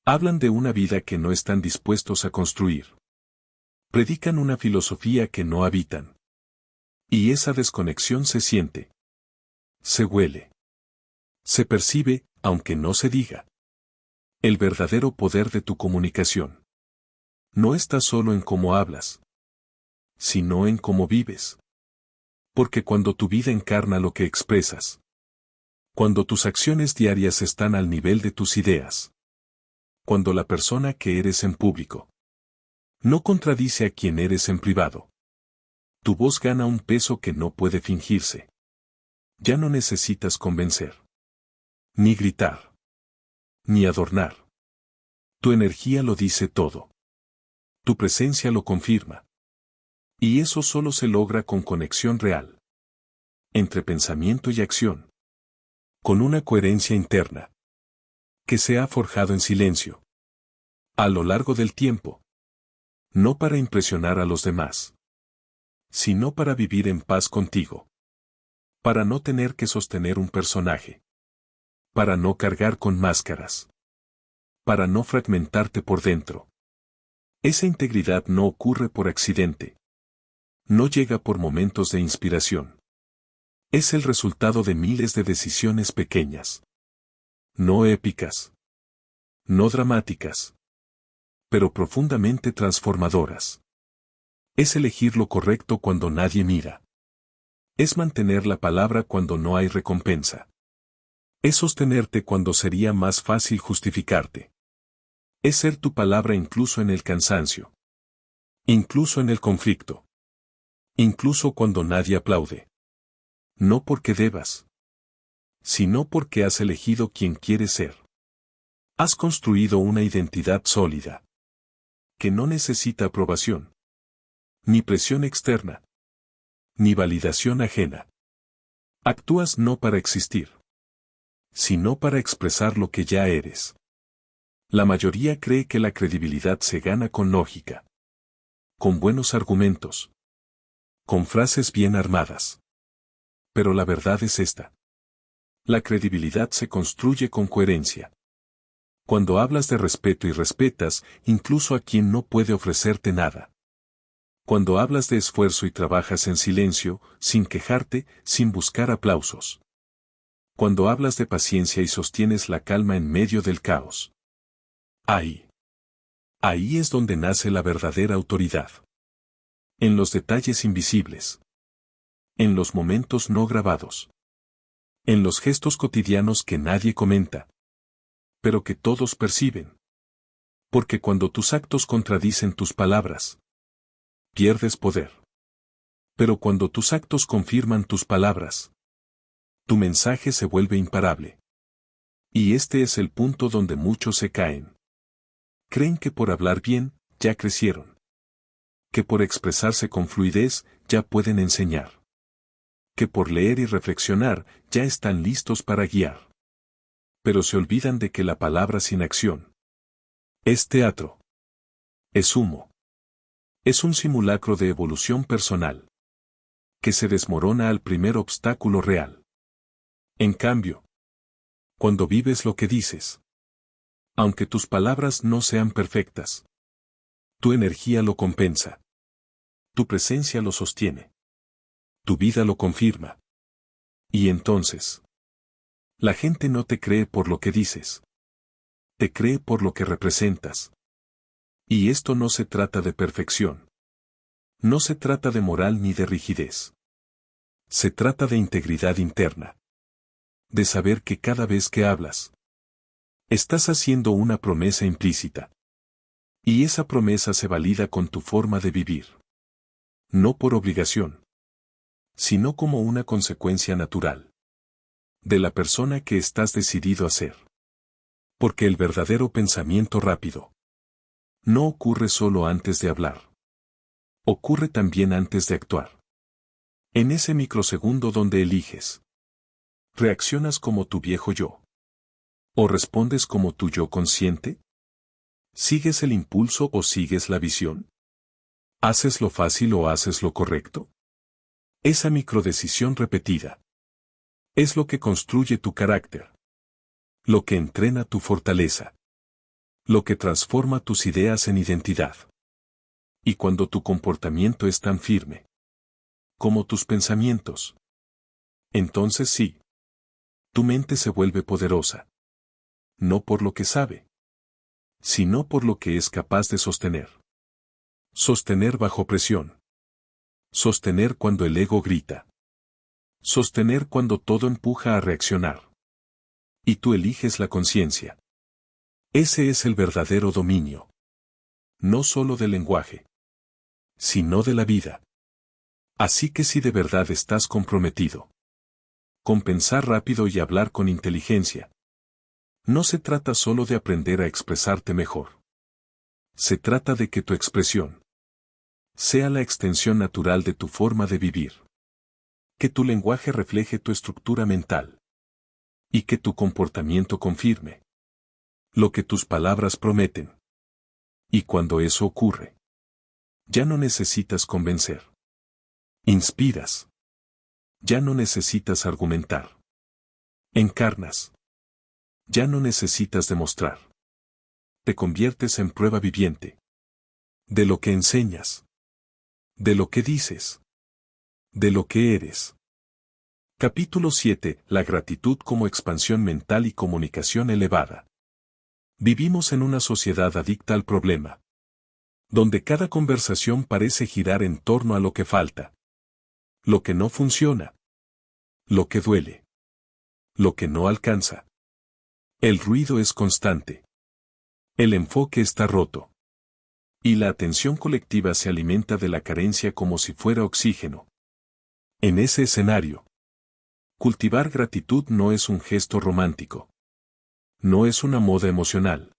Hablan de una vida que no están dispuestos a construir. Predican una filosofía que no habitan. Y esa desconexión se siente. Se huele. Se percibe, aunque no se diga. El verdadero poder de tu comunicación no está solo en cómo hablas, sino en cómo vives. Porque cuando tu vida encarna lo que expresas, cuando tus acciones diarias están al nivel de tus ideas, cuando la persona que eres en público no contradice a quien eres en privado, tu voz gana un peso que no puede fingirse. Ya no necesitas convencer, ni gritar, ni adornar. Tu energía lo dice todo. Tu presencia lo confirma. Y eso solo se logra con conexión real. Entre pensamiento y acción. Con una coherencia interna. Que se ha forjado en silencio. A lo largo del tiempo. No para impresionar a los demás. Sino para vivir en paz contigo. Para no tener que sostener un personaje. Para no cargar con máscaras. Para no fragmentarte por dentro. Esa integridad no ocurre por accidente. No llega por momentos de inspiración. Es el resultado de miles de decisiones pequeñas. No épicas. No dramáticas. Pero profundamente transformadoras. Es elegir lo correcto cuando nadie mira. Es mantener la palabra cuando no hay recompensa. Es sostenerte cuando sería más fácil justificarte. Es ser tu palabra incluso en el cansancio. Incluso en el conflicto. Incluso cuando nadie aplaude. No porque debas. Sino porque has elegido quien quieres ser. Has construido una identidad sólida. Que no necesita aprobación. Ni presión externa. Ni validación ajena. Actúas no para existir. Sino para expresar lo que ya eres. La mayoría cree que la credibilidad se gana con lógica. con buenos argumentos, con frases bien armadas. Pero la verdad es esta. La credibilidad se construye con coherencia. Cuando hablas de respeto y respetas, incluso a quien no puede ofrecerte nada. Cuando hablas de esfuerzo y trabajas en silencio, sin quejarte, sin buscar aplausos. Cuando hablas de paciencia y sostienes la calma en medio del caos. Ahí es donde nace la verdadera autoridad. En los detalles invisibles. En los momentos no grabados. En los gestos cotidianos que nadie comenta. Pero que todos perciben. Porque cuando tus actos contradicen tus palabras, pierdes poder. Pero cuando tus actos confirman tus palabras, tu mensaje se vuelve imparable. Y este es el punto donde muchos se caen. Creen que por hablar bien, ya crecieron. Que por expresarse con fluidez, ya pueden enseñar. Que por leer y reflexionar, ya están listos para guiar. Pero se olvidan de que la palabra sin acción es teatro. Es humo. Es un simulacro de evolución personal. Que se desmorona al primer obstáculo real. En cambio, cuando vives lo que dices, aunque tus palabras no sean perfectas, tu energía lo compensa. Tu presencia lo sostiene. Tu vida lo confirma. Y entonces, la gente no te cree por lo que dices. Te cree por lo que representas. Y esto no se trata de perfección. No se trata de moral ni de rigidez. Se trata de integridad interna. De saber que cada vez que hablas, estás haciendo una promesa implícita. Y esa promesa se valida con tu forma de vivir. No por obligación, sino como una consecuencia natural de la persona que estás decidido a ser. Porque el verdadero pensamiento rápido no ocurre solo antes de hablar. Ocurre también antes de actuar. En ese microsegundo donde eliges. ¿Reaccionas como tu viejo yo? ¿O respondes como tu yo consciente? ¿Sigues el impulso o sigues la visión? ¿Haces lo fácil o haces lo correcto? Esa microdecisión repetida es lo que construye tu carácter. Lo que entrena tu fortaleza. Lo que transforma tus ideas en identidad. Y cuando tu comportamiento es tan firme como tus pensamientos, entonces sí, tu mente se vuelve poderosa. No por lo que sabe, sino por lo que es capaz de sostener. Sostener bajo presión. Sostener cuando el ego grita. Sostener cuando todo empuja a reaccionar. Y tú eliges la conciencia. Ese es el verdadero dominio. No solo del lenguaje, sino de la vida. Así que si de verdad estás comprometido con pensar rápido y hablar con inteligencia, no se trata solo de aprender a expresarte mejor. Se trata de que tu expresión sea la extensión natural de tu forma de vivir. Que tu lenguaje refleje tu estructura mental. Y que tu comportamiento confirme lo que tus palabras prometen. Y cuando eso ocurre, ya no necesitas convencer. Inspiras. Ya no necesitas argumentar. Encarnas. Ya no necesitas demostrar. Te conviertes en prueba viviente. De lo que enseñas. De lo que dices. De lo que eres. Capítulo 7. La gratitud como expansión mental y comunicación elevada. Vivimos en una sociedad adicta al problema, donde cada conversación parece girar en torno a lo que falta, lo que no funciona, lo que duele, lo que no alcanza. El ruido es constante. El enfoque está roto. Y la atención colectiva se alimenta de la carencia como si fuera oxígeno. En ese escenario, cultivar gratitud no es un gesto romántico. No es una moda emocional.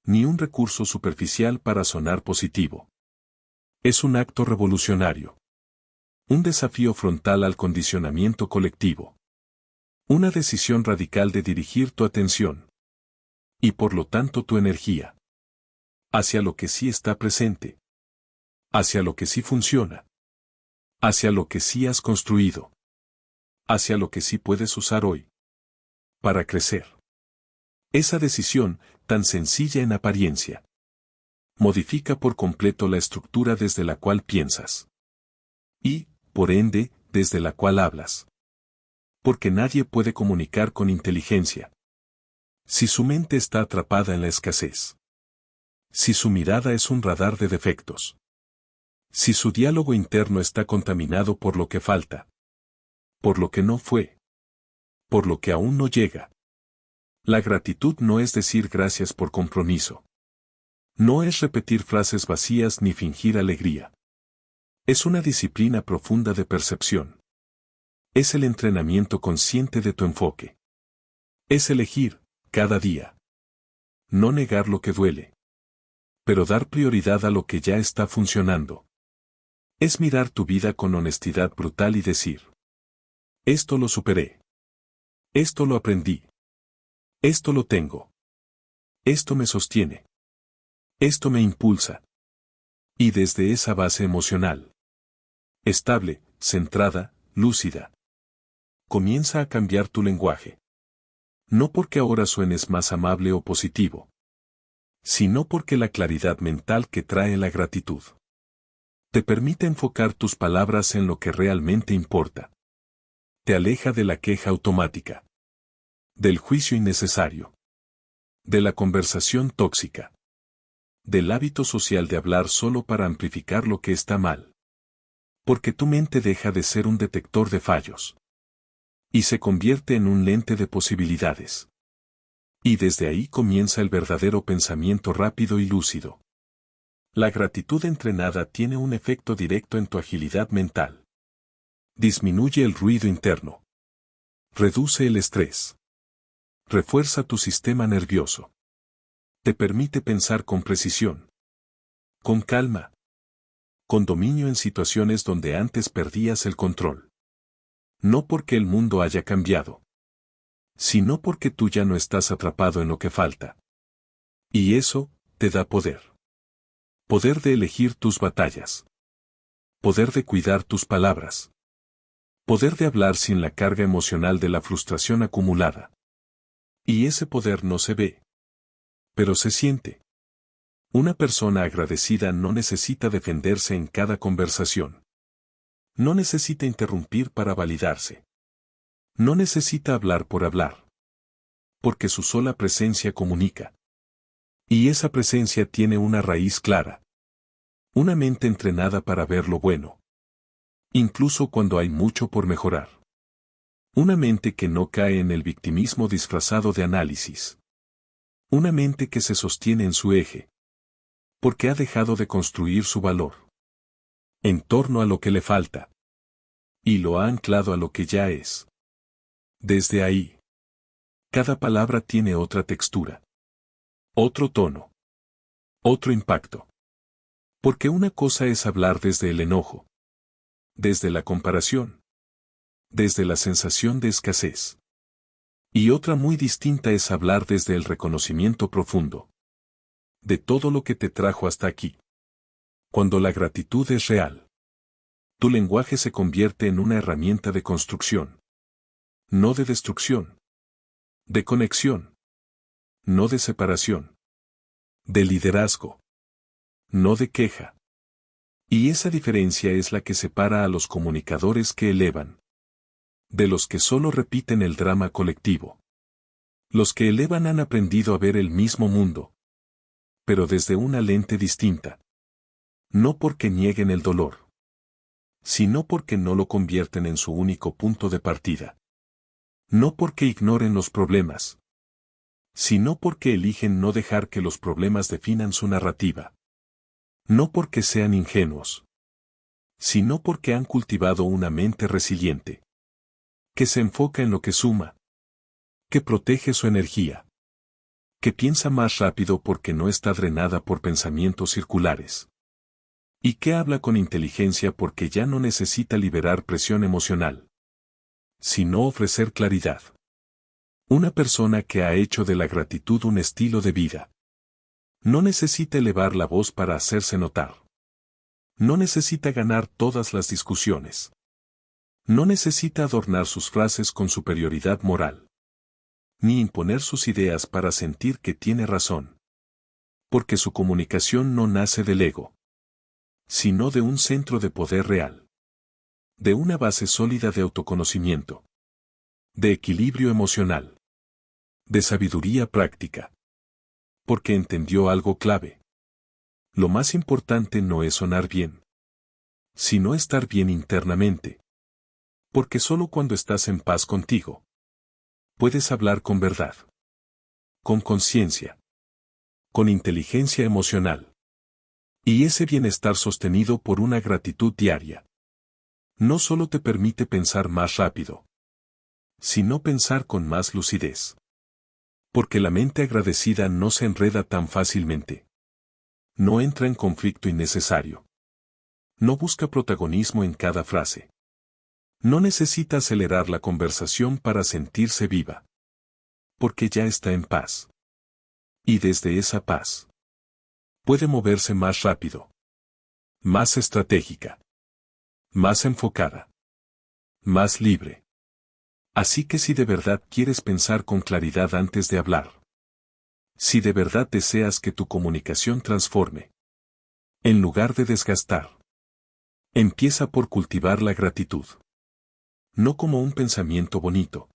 Ni un recurso superficial para sonar positivo. Es un acto revolucionario. Un desafío frontal al condicionamiento colectivo. Una decisión radical de dirigir tu atención. Y por lo tanto tu energía. Hacia lo que sí está presente. hacia lo que sí funciona, hacia lo que sí has construido, hacia lo que sí puedes usar hoy para crecer. Esa decisión, tan sencilla en apariencia, modifica por completo la estructura desde la cual piensas. Y, por ende, desde la cual hablas. Porque nadie puede comunicar con inteligencia si su mente está atrapada en la escasez. Si su mirada es un radar de defectos. Si su diálogo interno está contaminado por lo que falta. Por lo que no fue. Por lo que aún no llega. La gratitud no es decir gracias por compromiso. No es repetir frases vacías ni fingir alegría. Es una disciplina profunda de percepción. Es el entrenamiento consciente de tu enfoque. Es elegir, cada día, no negar lo que duele, pero dar prioridad a lo que ya está funcionando. Es mirar tu vida con honestidad brutal y decir: esto lo superé. Esto lo aprendí. Esto lo tengo. Esto me sostiene. Esto me impulsa. Y desde esa base emocional, estable, centrada, lúcida, comienza a cambiar tu lenguaje. No porque ahora suenes más amable o positivo, sino porque la claridad mental que trae la gratitud te permite enfocar tus palabras en lo que realmente importa. Te aleja de la queja automática, del juicio innecesario, de la conversación tóxica, del hábito social de hablar solo para amplificar lo que está mal. Porque tu mente deja de ser un detector de fallos y se convierte en un lente de posibilidades. Y desde ahí comienza el verdadero pensamiento rápido y lúcido. La gratitud entrenada tiene un efecto directo en tu agilidad mental. Disminuye el ruido interno. Reduce el estrés. Refuerza tu sistema nervioso. Te permite pensar con precisión. Con calma. Con dominio en situaciones donde antes perdías el control. No porque el mundo haya cambiado, sino porque tú ya no estás atrapado en lo que falta. Y eso te da poder. Poder de elegir tus batallas. Poder de cuidar tus palabras. Poder de hablar sin la carga emocional de la frustración acumulada. Y ese poder no se ve, pero se siente. Una persona agradecida no necesita defenderse en cada conversación. No necesita interrumpir para validarse. No necesita hablar por hablar. Porque su sola presencia comunica. Y esa presencia tiene una raíz clara. Una mente entrenada para ver lo bueno. Incluso cuando hay mucho por mejorar. Una mente que no cae en el victimismo disfrazado de análisis. Una mente que se sostiene en su eje. Porque ha dejado de construir su valor en torno a lo que le falta. Y lo ha anclado a lo que ya es. Desde ahí, cada palabra tiene otra textura. Otro tono. Otro impacto. Porque una cosa es hablar desde el enojo. Desde la comparación. Desde la sensación de escasez. Y otra muy distinta es hablar desde el reconocimiento profundo. De todo lo que te trajo hasta aquí. Cuando la gratitud es real, tu lenguaje se convierte en una herramienta de construcción. No de destrucción. De conexión. No de separación. De liderazgo. No de queja. Y esa diferencia es la que separa a los comunicadores que elevan. De los que solo repiten el drama colectivo. Los que elevan han aprendido a ver el mismo mundo, pero desde una lente distinta. No porque nieguen el dolor, sino porque no lo convierten en su único punto de partida. No porque ignoren los problemas, sino porque eligen no dejar que los problemas definan su narrativa. No porque sean ingenuos, sino porque han cultivado una mente resiliente, que se enfoca en lo que suma, que protege su energía, que piensa más rápido porque no está drenada por pensamientos circulares. Y que habla con inteligencia porque ya no necesita liberar presión emocional, sino ofrecer claridad. Una persona que ha hecho de la gratitud un estilo de vida. No necesita elevar la voz para hacerse notar. No necesita ganar todas las discusiones. No necesita adornar sus frases con superioridad moral. Ni imponer sus ideas para sentir que tiene razón. Porque su comunicación no nace del ego, sino de un centro de poder real. De una base sólida de autoconocimiento. De equilibrio emocional. De sabiduría práctica. Porque entendió algo clave. Lo más importante no es sonar bien, sino estar bien internamente. Porque solo cuando estás en paz contigo, puedes hablar con verdad, con conciencia, con inteligencia emocional. Y ese bienestar sostenido por una gratitud diaria, no solo te permite pensar más rápido, sino pensar con más lucidez. Porque la mente agradecida no se enreda tan fácilmente. No entra en conflicto innecesario. No busca protagonismo en cada frase. No necesita acelerar la conversación para sentirse viva. Porque ya está en paz. Y desde esa paz, puede moverse más rápido. Más estratégica. Más enfocada. Más libre. Así que si de verdad quieres pensar con claridad antes de hablar, si de verdad deseas que tu comunicación transforme, en lugar de desgastar, empieza por cultivar la gratitud. No como un pensamiento bonito,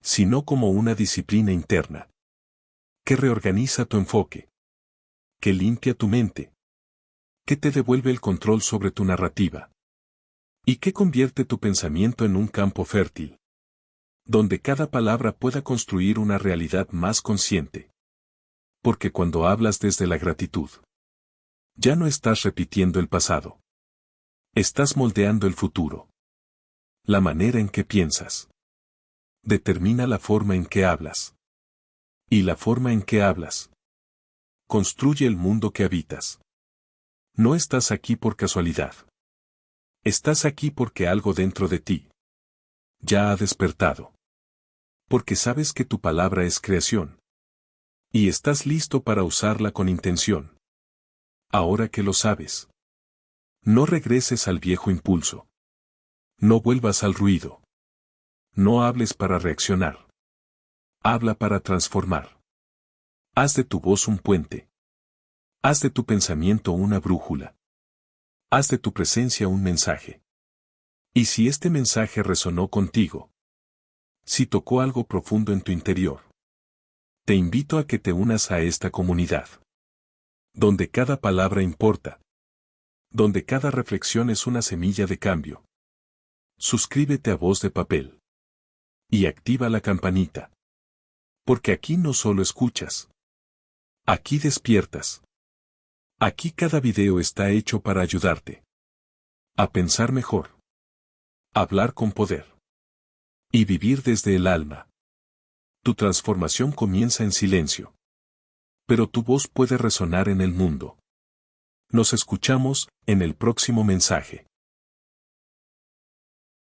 sino como una disciplina interna, que reorganiza tu enfoque, que limpia tu mente, que te devuelve el control sobre tu narrativa, y que convierte tu pensamiento en un campo fértil, donde cada palabra pueda construir una realidad más consciente. Porque cuando hablas desde la gratitud, ya no estás repitiendo el pasado. Estás moldeando el futuro. La manera en que piensas determina la forma en que hablas. Y la forma en que hablas construye el mundo que habitas. No estás aquí por casualidad. Estás aquí porque algo dentro de ti ya ha despertado. Porque sabes que tu palabra es creación. Y estás listo para usarla con intención. Ahora que lo sabes, no regreses al viejo impulso. No vuelvas al ruido. No hables para reaccionar. Habla para transformar. Haz de tu voz un puente. Haz de tu pensamiento una brújula. Haz de tu presencia un mensaje. Y si este mensaje resonó contigo, si tocó algo profundo en tu interior, te invito a que te unas a esta comunidad, donde cada palabra importa, donde cada reflexión es una semilla de cambio. Suscríbete a Voz de Papel y activa la campanita. Porque aquí no solo escuchas, aquí despiertas. Aquí cada video está hecho para ayudarte a pensar mejor, hablar con poder y vivir desde el alma. Tu transformación comienza en silencio, pero tu voz puede resonar en el mundo. Nos escuchamos en el próximo mensaje.